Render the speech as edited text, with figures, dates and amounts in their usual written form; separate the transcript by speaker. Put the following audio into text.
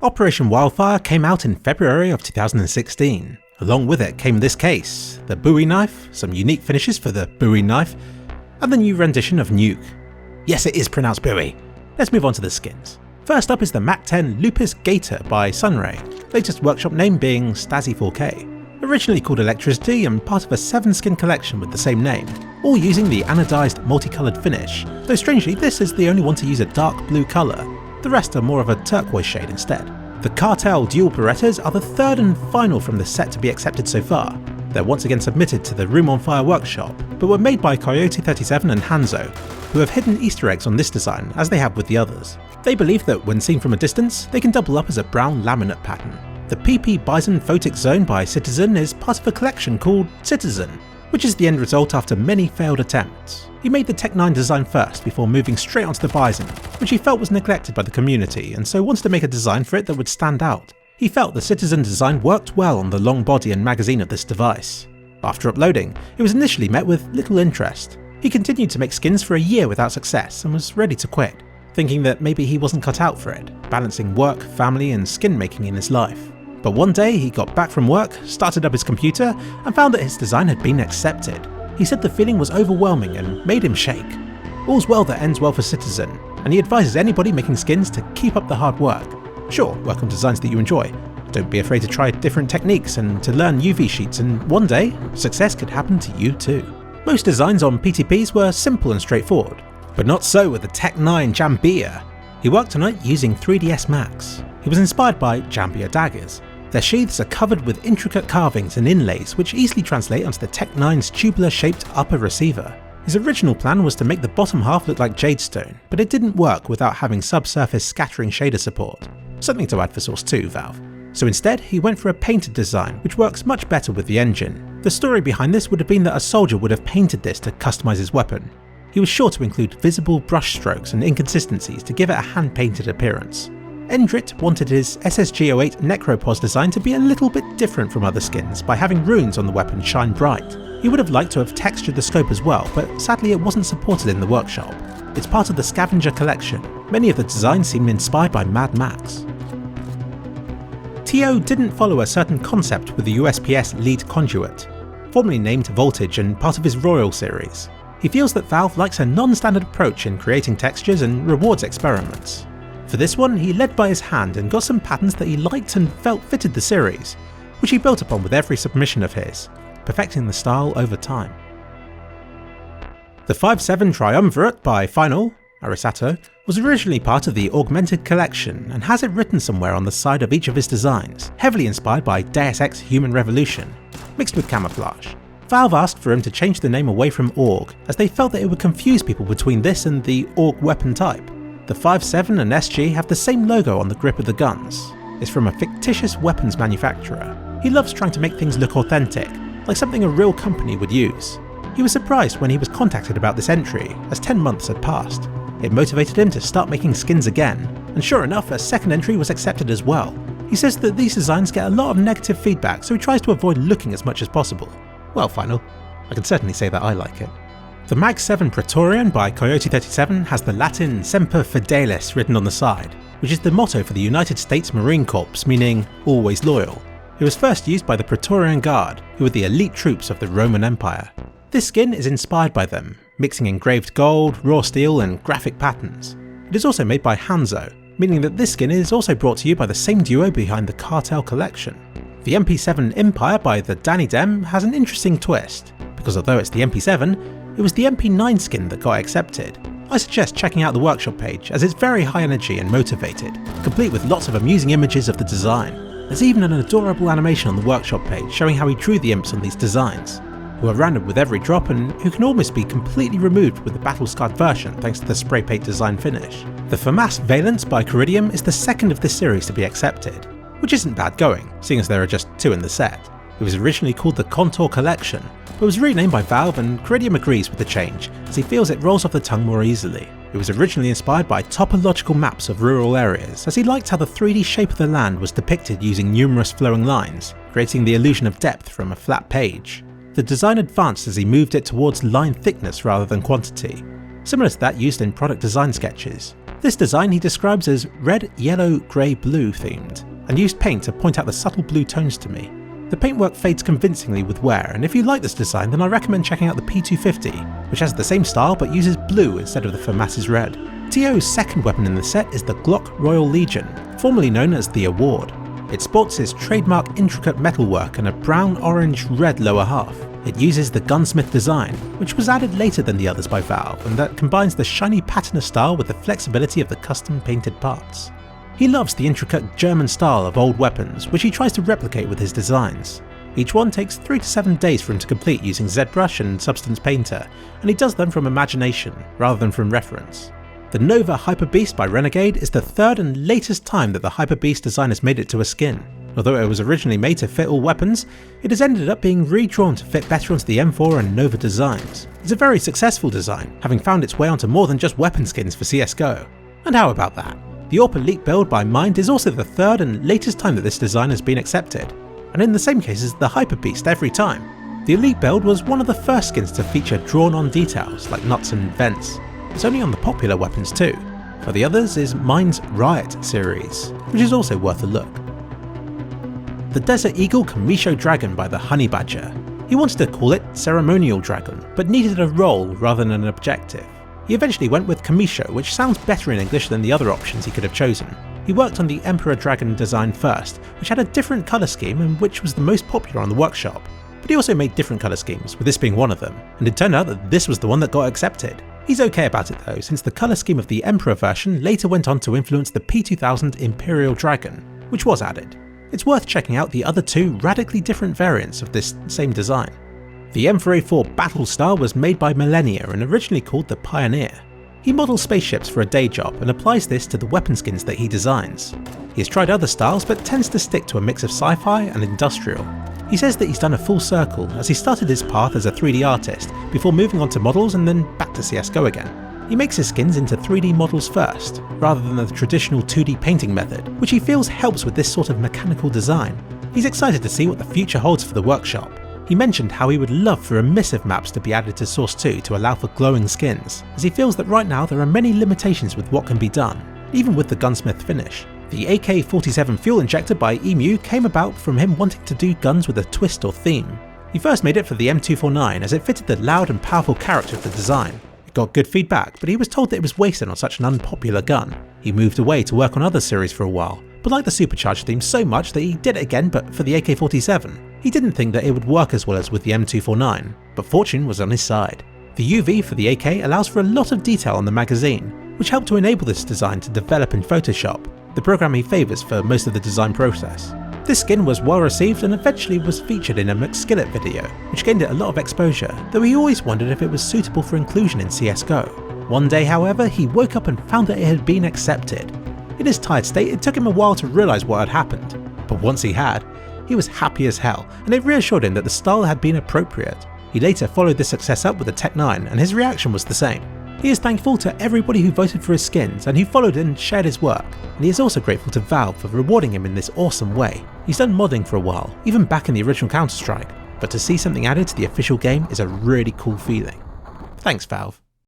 Speaker 1: Operation Wildfire came out in February of 2016. Along with it came this case, the Bowie knife, some unique finishes for the Bowie knife, and the new rendition of Nuke. Yes, it is pronounced Bowie. Let's move on to the skins. First up is the MAG10 Lapis Gator by Sunray, latest workshop name being Stasi 4K. Originally called Electricity and part of a 7-skin collection with the same name, all using the anodized multicoloured finish, though strangely this is the only one to use a dark blue colour. The rest are more of a turquoise shade instead. The Cartel dual Berettas are the third and final from the set to be accepted so far. They're once again submitted to the Room on Fire workshop, but were made by Coyote 37 and Hanzo, who have hidden Easter eggs on this design as they have with the others. They believe that when seen from a distance, they can double up as a brown laminate pattern. The PP Bizon Photic Zone by Citizen is part of a collection called Citizen, which is the end result after many failed attempts. He made the Tec9 design first before moving straight onto the Bizon, which he felt was neglected by the community and so wanted to make a design for it that would stand out. He felt the Citizen design worked well on the long body and magazine of this device. After uploading, it was initially met with little interest. He continued to make skins for a year without success and was ready to quit, thinking that maybe he wasn't cut out for it, balancing work, family and skin making in his life. But one day he got back from work, started up his computer and found that his design had been accepted. He said the feeling was overwhelming and made him shake. All's well that ends well for Citizen, and he advises anybody making skins to keep up the hard work. Sure, work on designs that you enjoy. Don't be afraid to try different techniques and to learn UV sheets, and one day, success could happen to you too. Most designs on PTPs were simple and straightforward, but not so with the Tec9 Jambiya. He worked on it using 3ds Max. He was inspired by Jambiya daggers. Their sheaths are covered with intricate carvings and inlays which easily translate onto the Tec9's tubular-shaped upper receiver. His original plan was to make the bottom half look like jadestone, but it didn't work without having subsurface scattering shader support. Something to add for Source 2, Valve. So instead, he went for a painted design, which works much better with the engine. The story behind this would have been that a soldier would have painted this to customize his weapon. He was sure to include visible brush strokes and inconsistencies to give it a hand-painted appearance. Endrit wanted his SSG08 Necropos design to be a little bit different from other skins by having runes on the weapon shine bright. He would have liked to have textured the scope as well, but sadly it wasn't supported in the workshop. It's part of the Scavenger collection. Many of the designs seem inspired by Mad Max. TO didn't follow a certain concept with the USP-S lead Conduit, formerly named Voltage and part of his Royal series. He feels that Valve likes a non-standard approach in creating textures and rewards experiments. For this one, he led by his hand and got some patterns that he liked and felt fitted the series, which he built upon with every submission of his, perfecting the style over time. The 5.7 Triumvirate by Final, Arisato, was originally part of the Augmented Collection and has it written somewhere on the side of each of his designs, heavily inspired by Deus Ex Human Revolution, mixed with camouflage. Valve asked for him to change the name away from AUG, as they felt that it would confuse people between this and the AUG weapon type. The 5.7 and SG have the same logo on the grip of the guns. It's from a fictitious weapons manufacturer. He loves trying to make things look authentic, like something a real company would use. He was surprised when he was contacted about this entry, as 10 months had passed. It motivated him to start making skins again, and sure enough, a second entry was accepted as well. He says that these designs get a lot of negative feedback, so he tries to avoid looking as much as possible. Well, Final, I can certainly say that I like it. The MAG7 Praetorian by Coyote 37 has the Latin Semper Fidelis written on the side, which is the motto for the United States Marine Corps, meaning always loyal. It was first used by the Praetorian Guard, who were the elite troops of the Roman Empire. This skin is inspired by them, mixing engraved gold, raw steel and graphic patterns. It is also made by Hanzo, meaning that this skin is also brought to you by the same duo behind the Cartel collection. The MP7 Impire by the Danny Dem has an interesting twist, because although it's the MP7, it was the MP9 skin that got accepted. I suggest checking out the workshop page as it's very high energy and motivated, complete with lots of amusing images of the design. There's even an adorable animation on the workshop page showing how he drew the imps on these designs, who are random with every drop and who can almost be completely removed with the battle-scarred version thanks to the spray paint design finish. The Famas Valence by Caridium is the second of this series to be accepted, which isn't bad going, seeing as there are just 2 in the set. It was originally called the Contour Collection, but was renamed by Valve, and Caridium agrees with the change, as he feels it rolls off the tongue more easily. It was originally inspired by topological maps of rural areas, as he liked how the 3D shape of the land was depicted using numerous flowing lines, creating the illusion of depth from a flat page. The design advanced as he moved it towards line thickness rather than quantity, similar to that used in product design sketches. This design he describes as red, yellow, grey, blue themed, and used paint to point out the subtle blue tones to me. The paintwork fades convincingly with wear, and if you like this design then I recommend checking out the P250, which has the same style but uses blue instead of the Famas' red. TO's second weapon in the set is the Glock Royal Legion, formerly known as the Award. It sports his trademark intricate metalwork and a brown, orange, red lower half. It uses the gunsmith design, which was added later than the others by Valve, and that combines the shiny patina style with the flexibility of the custom painted parts. He loves the intricate German style of old weapons, which he tries to replicate with his designs. Each one takes 3 to 7 days for him to complete using ZBrush and Substance Painter, and he does them from imagination, rather than from reference. The Nova Hyper Beast by Renegade is the third and latest time that the Hyper Beast design has made it to a skin. Although it was originally made to fit all weapons, it has ended up being redrawn to fit better onto the M4 and Nova designs. It's a very successful design, having found its way onto more than just weapon skins for CSGO. And how about that? The AWP Elite Build by Mind is also the third and latest time that this design has been accepted, and in the same case as the Hyper Beast every time. The Elite Build was one of the first skins to feature drawn-on details like nuts and vents. It's only on the popular weapons too. For the others is Mind's Riot series, which is also worth a look. The Desert Eagle Kumicho Dragon by the Honey Badger. He wanted to call it Ceremonial Dragon, but needed a role rather than an objective. He eventually went with Kumicho, which sounds better in English than the other options he could have chosen. He worked on the Emperor Dragon design first, which had a different colour scheme and which was the most popular on the workshop. But he also made different colour schemes, with this being one of them, and it turned out that this was the one that got accepted. He's okay about it though, since the colour scheme of the Emperor version later went on to influence the P2000 Imperial Dragon, which was added. It's worth checking out the other 2 radically different variants of this same design. The M4A4 The Battlestar was made by Millennia and originally called the Pioneer. He models spaceships for a day job and applies this to the weapon skins that he designs. He has tried other styles but tends to stick to a mix of sci-fi and industrial. He says that he's done a full circle as he started his path as a 3D artist before moving on to models and then back to CSGO again. He makes his skins into 3D models first, rather than the traditional 2D painting method, which he feels helps with this sort of mechanical design. He's excited to see what the future holds for the workshop. He mentioned how he would love for emissive maps to be added to Source 2 to allow for glowing skins, as he feels that right now there are many limitations with what can be done, even with the gunsmith finish. The AK-47 fuel injector by Emu came about from him wanting to do guns with a twist or theme. He first made it for the M249 as it fitted the loud and powerful character of the design. It got good feedback, but he was told that it was wasted on such an unpopular gun. He moved away to work on other series for a while, but liked the supercharged theme so much that he did it again but for the AK-47. He didn't think that it would work as well as with the M249, but fortune was on his side. The UV for the AK allows for a lot of detail on the magazine, which helped to enable this design to develop in Photoshop, the program he favours for most of the design process. This skin was well received and eventually was featured in a McSkillet video, which gained it a lot of exposure, though he always wondered if it was suitable for inclusion in CSGO. One day however, he woke up and found that it had been accepted. In his tired state, it took him a while to realise what had happened, but once he had, he was happy as hell, and it reassured him that the style had been appropriate. He later followed this success up with the Tec9, and his reaction was the same. He is thankful to everybody who voted for his skins and who followed and shared his work, and he is also grateful to Valve for rewarding him in this awesome way. He's done modding for a while, even back in the original Counter-Strike, but to see something added to the official game is a really cool feeling. Thanks Valve.